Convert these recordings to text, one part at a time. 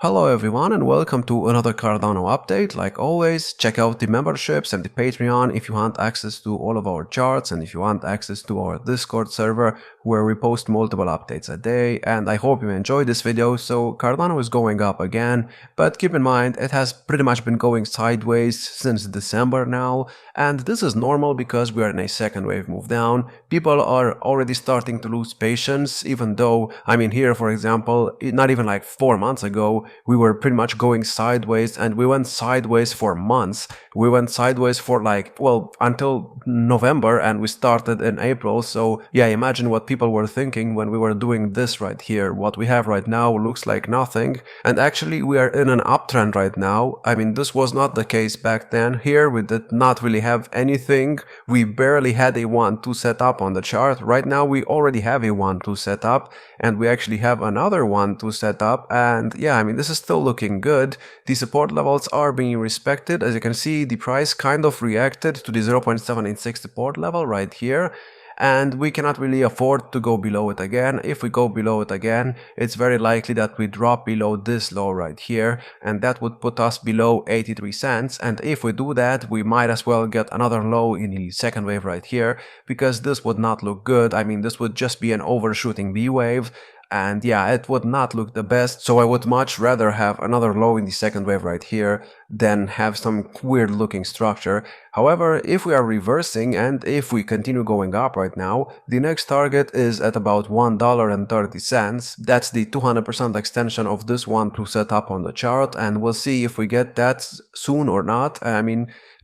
Hello everyone and welcome to another Cardano update. Like always, check out the memberships and the Patreon if you want access to all of our charts and if you want access to our Discord server where we post multiple updates a day. And I hope you enjoyed this video. So Cardano is going up again, but keep in mind it has pretty much been going sideways since December now. And this is normal because we are in a second wave move down. People are already starting to lose patience, even though, here for example, not even like 4 months ago, we were pretty much going sideways, and we went sideways for months. We went sideways for until November, and we started in April. So yeah, imagine what people were thinking when we were doing this right here. What we have right now looks like nothing, and actually we are in an uptrend right now. This was not the case back then. Here we did not really have anything. We barely had a 1-2 setup on the chart. Right now we already have a 1-2 setup, and we actually have another 1-2 setup, and yeah, this is still looking good. The support levels are being respected. As you can see, the price kind of reacted to the 0.786 support level right here, and we cannot really afford to go below it again. If we go below it again, it's very likely that we drop below this low right here, and that would put us below 83 cents. And if we do that, we might as well get another low in the second wave right here, because this would not look good. This would just be an overshooting B wave. And yeah, it would not look the best, so I would much rather have another low in the second wave right here than have some weird looking structure. However, if we are reversing and if we continue going up right now, the next target is at about $1.30. That's the 200% extension of this 1-2 setup on the chart, and we'll see if we get that soon or not.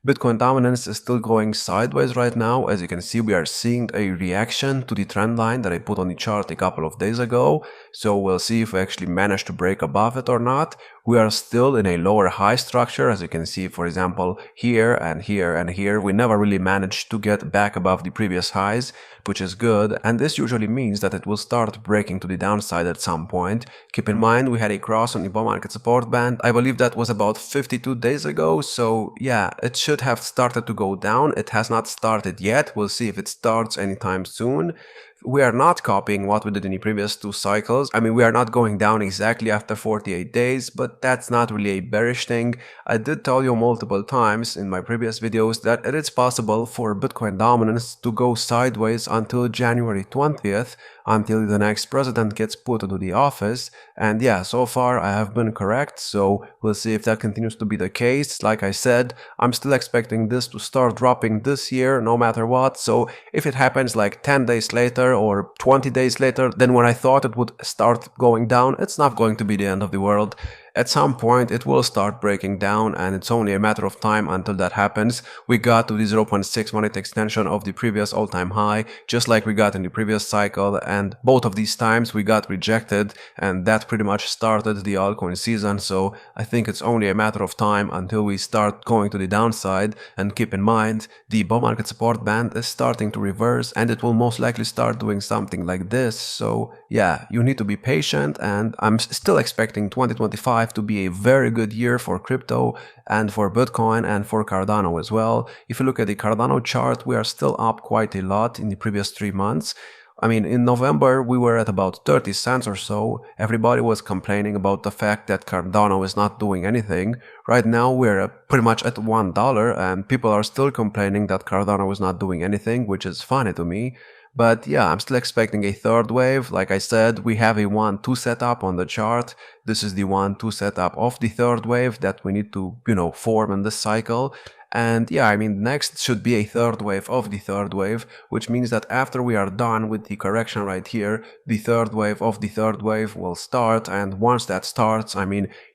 Bitcoin dominance is still going sideways right now. As you can see, we are seeing a reaction to the trend line that I put on the chart a couple of days ago. So we'll see if we actually manage to break above it or not. We are still in a lower high structure. As you can see, for example, here and here and here, we never really managed to get back above the previous highs, which is good. And this usually means that it will start breaking to the downside at some point. Keep in mind, we had a cross on the bull market support band. I believe that was about 52 days ago. So yeah, it should have started to go down. It has not started yet. We'll see if it starts anytime soon. We are not copying what we did in the previous 2 cycles. We are not going down exactly after 48 days, but that's not really a bearish thing. I did tell you multiple times in my previous videos that it is possible for Bitcoin dominance to go sideways until January 20th, until the next president gets put into the office. And yeah, so far I have been correct, so we'll see if that continues to be the case. Like I said, I'm still expecting this to start dropping this year no matter what. So if it happens like 10 days later or 20 days later than when I thought it would start going down, it's not going to be the end of the world. At some point it will start breaking down, and it's only a matter of time until that happens. We got to the 0.618 extension of the previous all-time high, just like we got in the previous cycle, and both of these times we got rejected, and that pretty much started the altcoin season. So I think it's only a matter of time until we start going to the downside. And keep in mind, the bull market support band is starting to reverse, and it will most likely start doing something like this. So yeah, you need to be patient, and I'm still expecting 2025 to be a very good year for crypto and for Bitcoin and for Cardano as well. If you look at the Cardano chart, we are still up quite a lot in the previous 3 months. In November, we were at about 30 cents or so. Everybody was complaining about the fact that Cardano is not doing anything. Right now, we're pretty much at $1, and people are still complaining that Cardano is not doing anything, which is funny to me. But yeah, I'm still expecting a third wave. Like I said, we have a 1-2 setup on the chart. This is the 1-2 setup of the third wave that we need to, form in this cycle. And yeah, next should be a third wave of the third wave, which means that after we are done with the correction right here, the third wave of the third wave will start. And once that starts,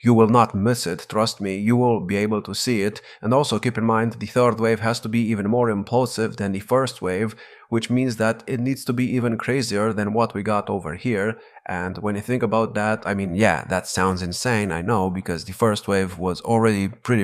you will not miss it. Trust me, you will be able to see it. And also keep in mind, the third wave has to be even more impulsive than the first wave, which means that it needs to be even crazier than what we got over here. And when you think about that, yeah, that sounds insane, I know, because the first wave was already pretty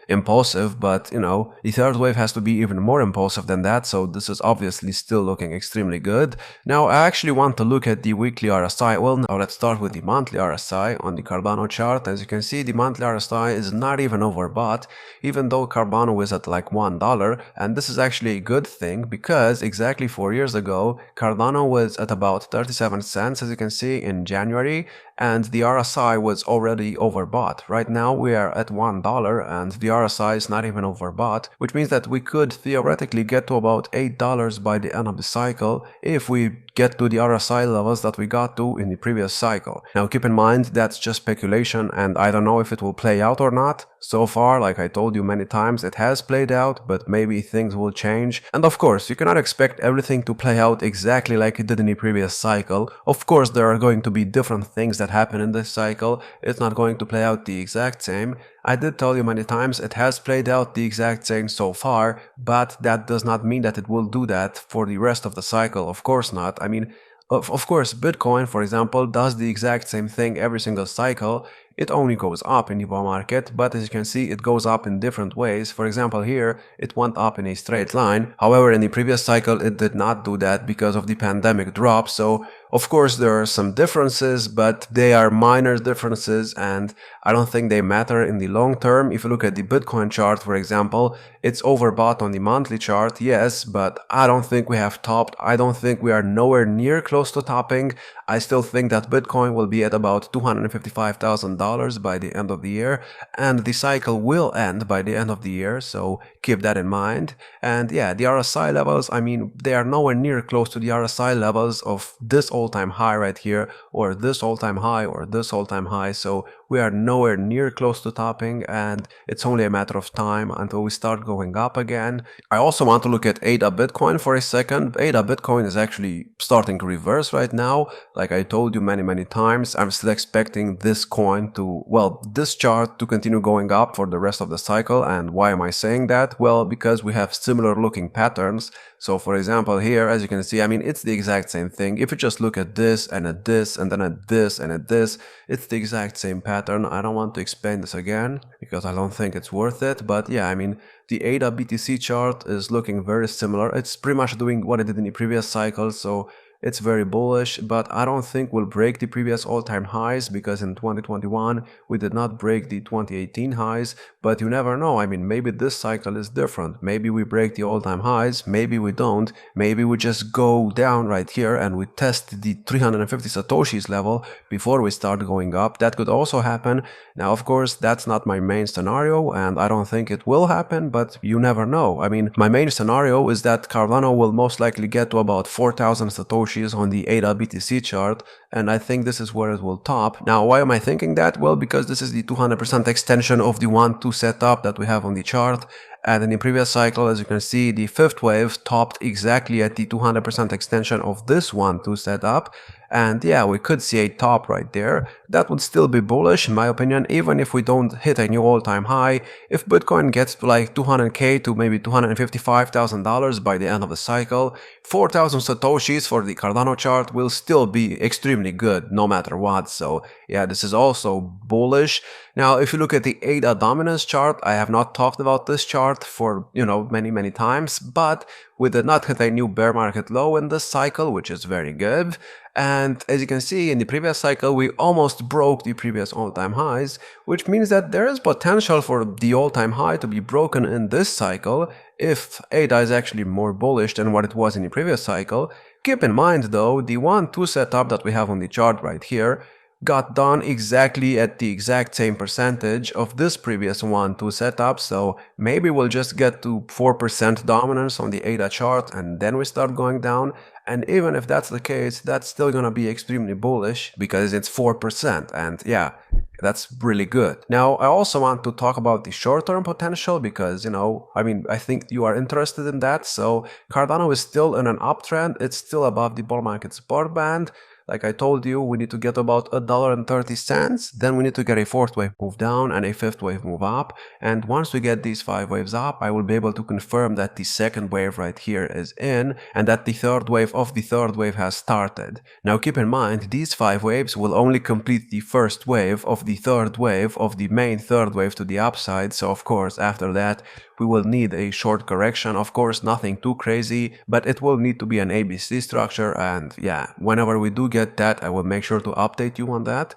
impulsive, but the third wave has to be even more impulsive than that, so this is obviously still looking extremely good. Now, I actually want to look at the weekly RSI. Well, now let's start with the monthly RSI on the Cardano chart. As you can see, the monthly RSI is not even overbought, even though Cardano is at like $1, and this is actually a good thing, because exactly 4 years ago, Cardano was at about 37 cents, as you can see, in January, and the RSI was already overbought. Right now we are at $1 and the RSI is not even overbought, which means that we could theoretically get to about $8 by the end of the cycle if we get to the RSI levels that we got to in the previous cycle. Now keep in mind that's just speculation and I don't know if it will play out or not. So far, like I told you many times, it has played out, but maybe things will change. And of course, you cannot expect everything to play out exactly like it did in the previous cycle. Of course, there are going to be different things that happen in this cycle. It's not going to play out the exact same. I did tell you many times it has played out the exact same so far, but that does not mean that it will do that for the rest of the cycle. Of course not. I mean, of course, Bitcoin, for example, does the exact same thing every single cycle. It only goes up in the bull market, but as you can see, it goes up in different ways. For example, here, it went up in a straight line. However, in the previous cycle, it did not do that because of the pandemic drop. So, of course, there are some differences, but they are minor differences, and I don't think they matter in the long term. If you look at the Bitcoin chart, for example, it's overbought on the monthly chart, yes, but I don't think we have topped. I don't think we are nowhere near close to topping. I still think that Bitcoin will be at about $255,000 by the end of the year, and the cycle will end by the end of the year, so keep that in mind. And yeah, the RSI levels, I mean, they are nowhere near close to the RSI levels of this all-time high right here, or this all-time high, or this all-time high, so we are nowhere near close to topping, and it's only a matter of time until we start going up again. I also want to look at ADA Bitcoin for a second. ADA Bitcoin is actually starting to reverse right now. Like I told you many times, I'm still expecting this coin to, well, this chart to continue going up for the rest of the cycle. And why am I saying that? Well, because we have similar looking patterns. So for example, here, as you can see, I mean, it's the exact same thing. If you just look at this and at this and then at this and at this, it's the exact same pattern. I don't want to explain this again because I don't think it's worth it. But yeah, I mean, the ADABTC chart is looking very similar. It's pretty much doing what it did in the previous cycle. So it's very bullish, but I don't think we'll break the previous all-time highs because in 2021 we did not break the 2018 highs, but you never know. I mean, maybe this cycle is different. Maybe we break the all-time highs, maybe we don't. Maybe we just go down right here and we test the 350 Satoshis level before we start going up. That could also happen. Now, of course, that's not my main scenario and I don't think it will happen, but you never know. I mean, my main scenario is that Cardano will most likely get to about 4,000 Satoshis on the ADABTC chart, and I think this is where it will top. Now, why am I thinking that? Well, because this is the 200% extension of the 1-2 setup that we have on the chart, and in the previous cycle, as you can see, the fifth wave topped exactly at the 200% extension of this 1-2 setup. And yeah, we could see a top right there. That would still be bullish in my opinion, even if we don't hit a new all-time high. If Bitcoin gets to like 200k to maybe $255,000 by the end of the cycle, 4,000 Satoshis for the Cardano chart will still be extremely good no matter what. So yeah, this is also bullish. Now, if you look at the ADA dominance chart, I have not talked about this chart for, many times, but we did not hit a new bear market low in this cycle, which is very good. And as you can see, in the previous cycle, we almost broke the previous all-time highs, which means that there is potential for the all-time high to be broken in this cycle if ADA is actually more bullish than what it was in the previous cycle. Keep in mind though, the 1-2 setup that we have on the chart right here got done exactly at the exact same percentage of this previous 1-2 setup, so maybe we'll just get to 4% dominance on the ADA chart and then we start going down. And even if that's the case, that's still gonna be extremely bullish because it's 4%, and yeah, that's really good. Now, I also want to talk about the short-term potential because, I think you are interested in that. So Cardano is still in an uptrend. It's still above the bull market support band. Like I told you, we need to get about $1.30, then we need to get a fourth wave move down and a fifth wave move up. And once we get these 5 waves up, I will be able to confirm that the second wave right here is in and that the third wave of the third wave has started. Now keep in mind, these 5 waves will only complete the first wave of the third wave of the main third wave to the upside. So of course, after that, we will need a short correction. Of course, nothing too crazy, but it will need to be an ABC structure. And yeah, whenever we do get that, I will make sure to update you on that.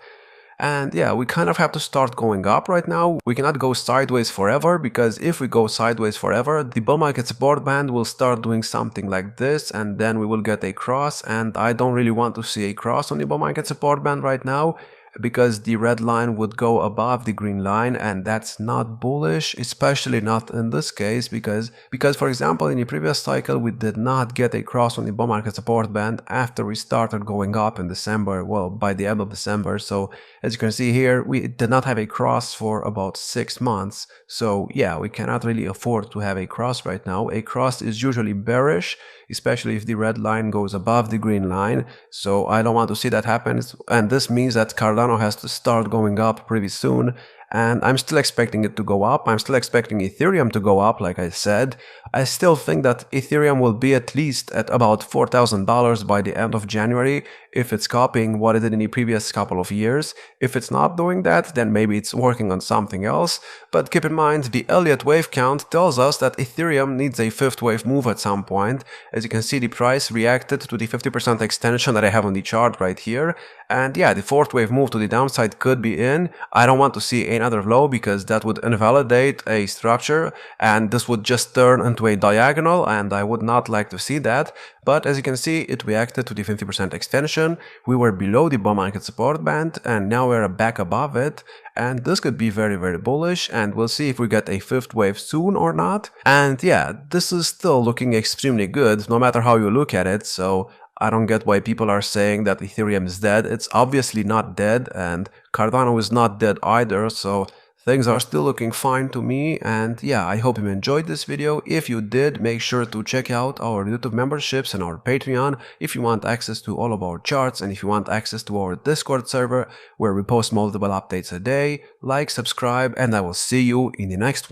And yeah, we kind of have to start going up right now. We cannot go sideways forever, because if we go sideways forever, the bull market support band will start doing something like this, and then we will get a cross, and I don't really want to see a cross on the bull market support band right now. because the red line would go above the green line, and that's not bullish, especially not in this case because for example in the previous cycle we did not get a cross on the bull market support band after we started going up in December, well, by the end of December. So as you can see here, we did not have a cross for about 6 months. So yeah, we cannot really afford to have a cross right now. A cross is usually bearish, especially if the red line goes above the green line. So I don't want to see that happen, and this means that Cardano has to start going up pretty soon. And I'm still expecting it to go up. I'm still expecting Ethereum to go up, like I said. I still think that Ethereum will be at least at about $4,000 by the end of January if it's copying what it did in the previous couple of years. If it's not doing that, then maybe it's working on something else. But keep in mind, the Elliott wave count tells us that Ethereum needs a fifth wave move at some point. As you can see, the price reacted to the 50% extension that I have on the chart right here. And yeah, the fourth wave move to the downside could be in. I don't want to see another low because that would invalidate a structure and this would just turn into a diagonal, and I would not like to see that. But as you can see, it reacted to the 50% extension. We were below the bull market support band and now we're back above it. And this could be very, very bullish, and we'll see if we get a fifth wave soon or not. And yeah, this is still looking extremely good no matter how you look at it. So I don't get why people are saying that Ethereum is dead. It's obviously not dead, and Cardano is not dead either, so things are still looking fine to me. And yeah, I hope you enjoyed this video. If you did, make sure to check out our YouTube memberships and our Patreon if you want access to all of our charts, and if you want access to our Discord server where we post multiple updates a day. Like, subscribe, and I will see you in the next one.